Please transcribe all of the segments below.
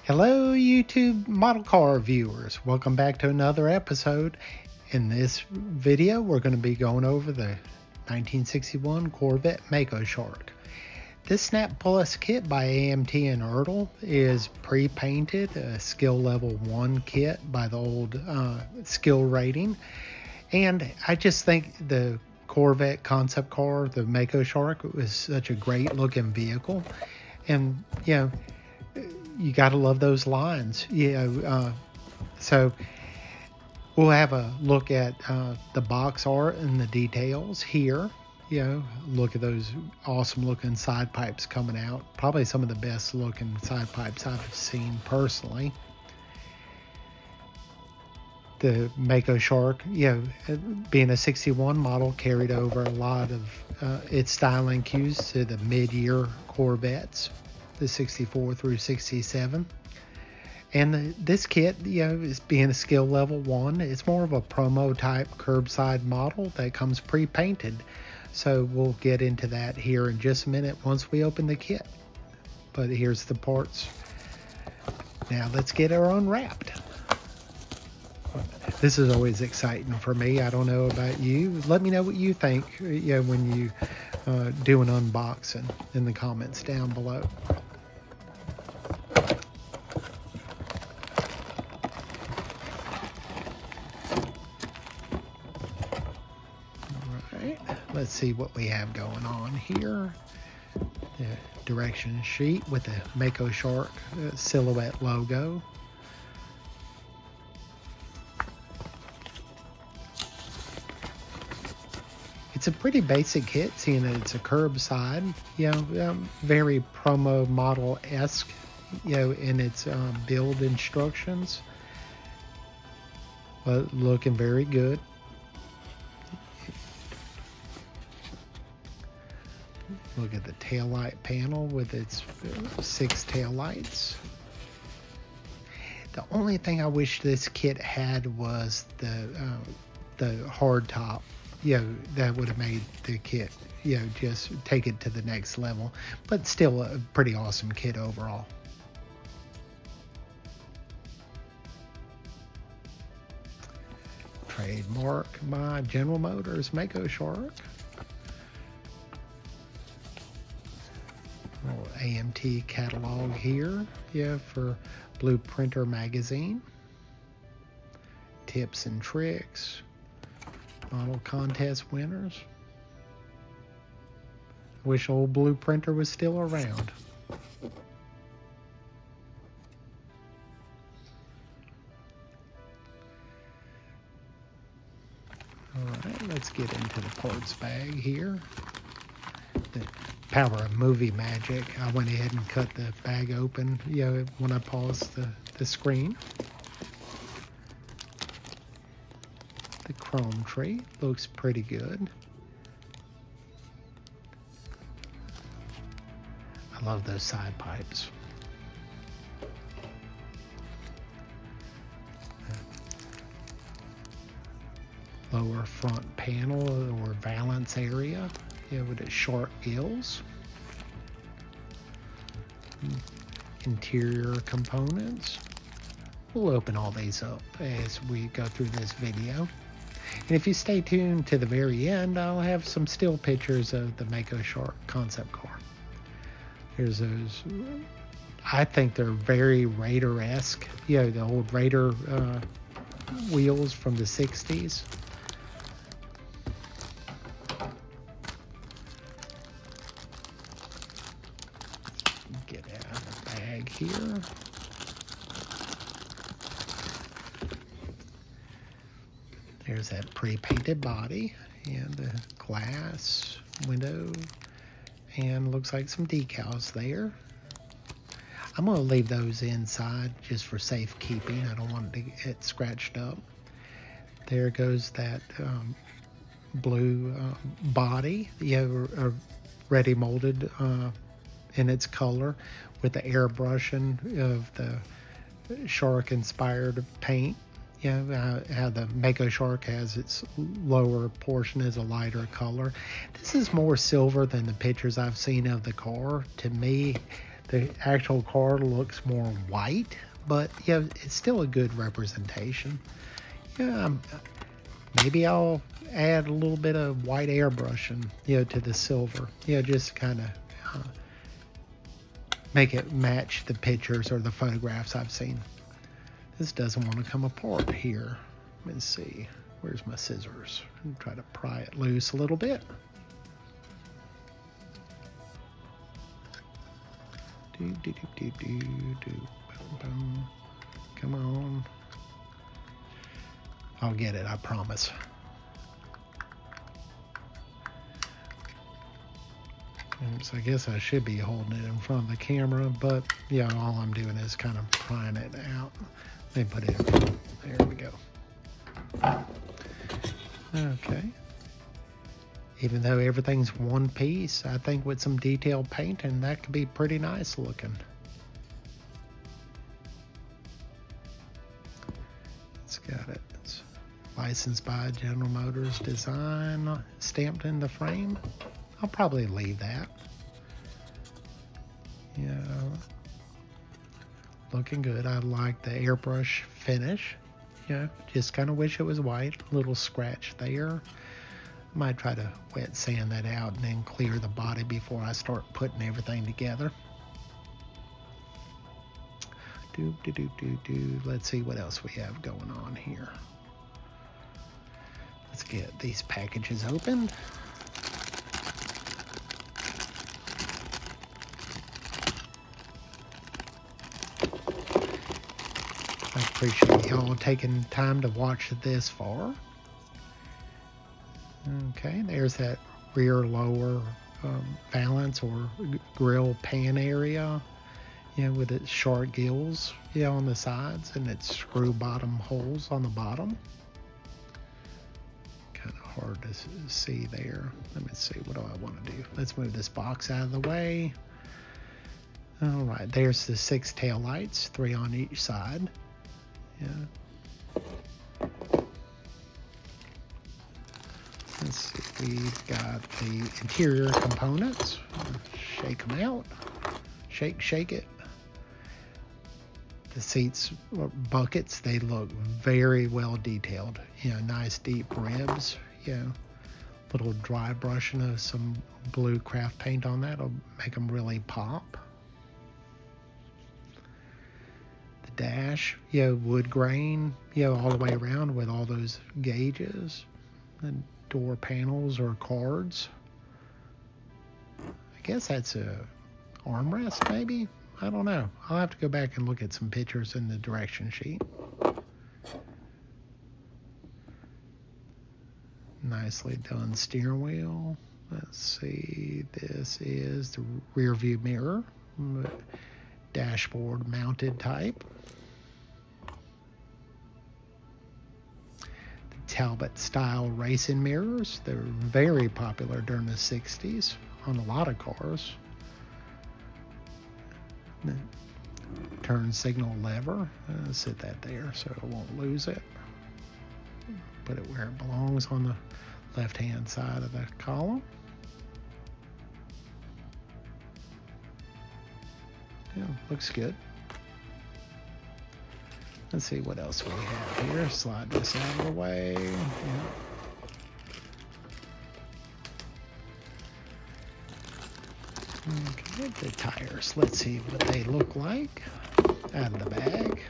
Hello YouTube model car viewers, welcome back to another episode. In this video we're going to be going over the 1961 Corvette Mako Shark. This Snap Plus kit by AMT and Ertl is pre-painted, a skill level 1 kit by the old skill rating, and I just think the Corvette concept car, the Mako Shark, was such a great looking vehicle, and you gotta love those lines. So we'll have a look at the box art and the details here. Look at those awesome looking side pipes coming out. Probably some of the best looking side pipes I've seen personally. The Mako Shark, being a 61 model, carried over a lot of its styling cues to the mid-year Corvettes, the 64 through 67. And this kit, is being a skill level 1. It's more of a promo type curbside model that comes pre-painted. So we'll get into that here in just a minute once we open the kit. But here's the parts. Now let's get her unwrapped. This is always exciting for me. I don't know about you. Let me know what you think when you do an unboxing in the comments down below. Alright, let's see what we have going on here. The direction sheet with the Mako Shark silhouette logo. It's a pretty basic kit, seeing that it's a curbside, very promo model-esque, in its build instructions, but looking very good. Look at the taillight panel with its 6 taillights. The only thing I wish this kit had was the hard top. That would have made the kit, just take it to the next level. But still a pretty awesome kit overall. Trademark by General Motors Mako Shark. Little AMT catalog here, for Blue Printer magazine. Tips and tricks. Model contest winners. Wish old Blue Printer was still around. Alright, let's get into the parts bag here. The power of movie magic. I went ahead and cut the bag open, when I paused the screen. The chrome tree looks pretty good. I love those side pipes. Lower front panel or valance area, with its sharp gills. Interior components. We'll open all these up as we go through this video. And if you stay tuned to the very end, I'll have some still pictures of the Mako Shark concept car. Here's those. I think they're very Raider-esque. The old Raider wheels from the 60s. Get out of the bag here. There's that pre-painted body and the glass window, and looks like some decals there. I'm going to leave those inside just for safekeeping. I don't want it to get scratched up. There goes that blue body, ready molded in its color with the airbrushing of the shark inspired paint. How the Mako Shark has its lower portion as a lighter color. This is more silver than the pictures I've seen of the car. To me, The actual car looks more white, but yeah, it's still a good representation. Yeah, maybe I'll add a little bit of white airbrushing, to the silver, just kind of make it match the pictures or the photographs I've seen. This doesn't want to come apart here. Let me see. Where's my scissors? Try to pry it loose a little bit. Come on. I'll get it, I promise. So I guess I should be holding it in front of the camera, but yeah, all I'm doing is kind of prying it out. Let me put it in front. There we go. Okay. Even though everything's one piece, I think with some detailed painting, that could be pretty nice looking. It's got it. It's licensed by General Motors Design, stamped in the frame. I'll probably leave that. Yeah. Looking good. I like the airbrush finish. Just kind of wish it was white. A little scratch there. Might try to wet sand that out and then clear the body before I start putting everything together. Let's see what else we have going on here. Let's get these packages opened. I appreciate y'all taking time to watch this far. Okay, there's that rear lower valance or grill pan area, with its shark gills, on the sides and its screw bottom holes on the bottom. Kind of hard to see there. Let me see, what do I want to do? Let's move this box out of the way. All right, there's the 6 tail lights, 3 on each side. Let's see, we've got the interior components. Shake them out. Shake it. The seats or buckets, they look very well detailed. Nice deep ribs. Little dry brushing of some blue craft paint on that will make them really pop. The dash, wood grain, all the way around with all those gauges. And door panels or cards. I guess that's a armrest, maybe? I don't know. I'll have to go back and look at some pictures in the direction sheet. Nicely done steering wheel. Let's see. This is the rear view mirror. Dashboard mounted type. Talbot style racing mirrors. They're very popular during the 60s on a lot of cars. Turn signal lever. Sit that there so I won't lose it. Put it where it belongs on the left hand side of the column. Looks good. Let's see what else we have here. Slide this out of the way. Okay, the tires. Let's see what they look like out of the bag.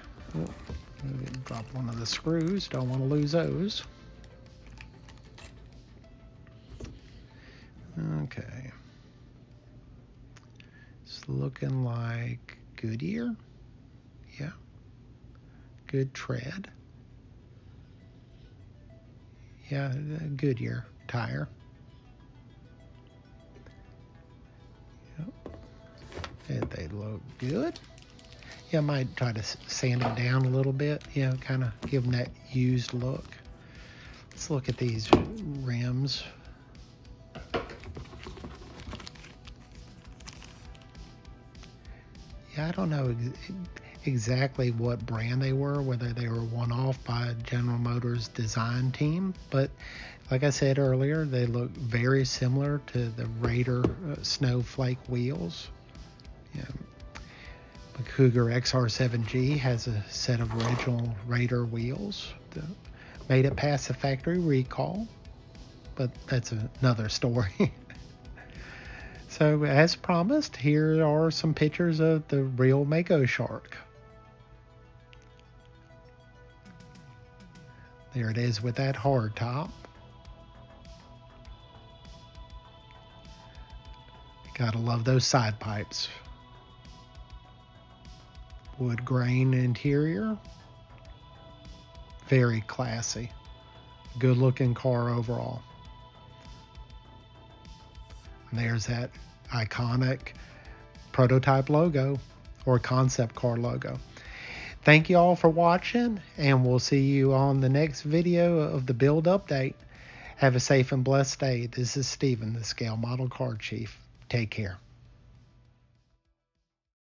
Drop one of the screws. Don't want to lose those. Okay. It's looking like Goodyear. Yeah. Good tread. Yeah, Goodyear tire. And they look good. I might try to sand it down a little bit, kind of give them that used look. Let's look at these rims. I don't know exactly what brand they were, whether they were one-off by General Motors design team, but like I said earlier, they look very similar to the Raider snowflake wheels. Cougar XR7G has a set of original Raider wheels that made it past the factory recall, but that's another story. So as promised, here are some pictures of the real Mako Shark. There it is with that hard top. Gotta love those side pipes. Wood grain interior. Very classy. Good looking car overall. And there's that iconic prototype logo or concept car logo. Thank you all for watching, and we'll see you on the next video of the build update. Have a safe and blessed day. This is Steven, the Scale Model Car Chief. Take care.